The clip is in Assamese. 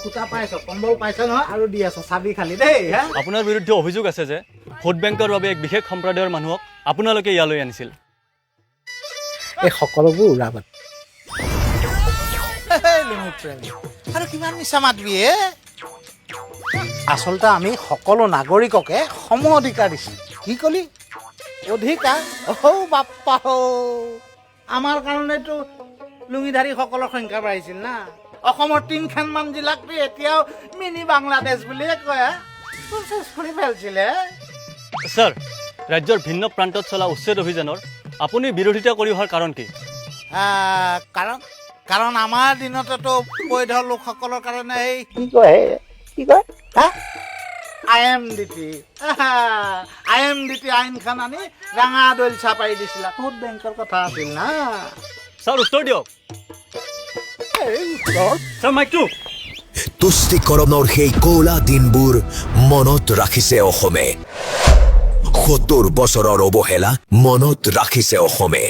সূতা পাইছ কম্বল পাইছ নহয় আৰু দি আছ চাবি খালি দেই হা আপোনাৰ বিৰুদ্ধে অভিযোগ আছে যে ভোট বেংকৰ বাবে এক বিশেষ সম্প্ৰদায়ৰ মানুহক আপোনালোকে ইয়ালৈ আনিছিল এই সকলোবোৰ ওলাবাত আৰু কিমান মিছা মাতবি আচলতে আমি সকলো নাগৰিককে সম অধিকাৰ দিছোঁ কি কলি অধিকাৰ বাপ্পা আমাৰ কাৰণেতো লুঙিধাৰী সকলৰ সংখ্যা বাঢ়িছিল না অসমৰ 3খানমান জিলাকতো এতিয়াও মিনি বাংলাদেশ বুলিয়ে কয় কৰি পেলাইছিলে ছাৰ ৰাজ্যৰ ভিন্ন প্ৰান্তত চলা উচ্ছেদ অভিযানৰ আপুনি বিৰোধিতা কৰি অহাৰ কাৰণ কি কাৰণ আমাৰ দিনতেতো বৈধ লোকসকলৰ কাৰণে এই কি কয় হা IMDT আইনখন আনি ৰাঙা দল চাপাই দিছিলা ভোট বেংকৰ কথা আছিল না ছাৰ উত্তৰ দিয়ক ছাৰ মাইকটো তুষ্টিকৰণৰ সেই কলা দিনবোৰ মনত ৰাখিছে অসমে ৭০ বছৰৰ অৱহেলা মনত ৰাখিছে অসমে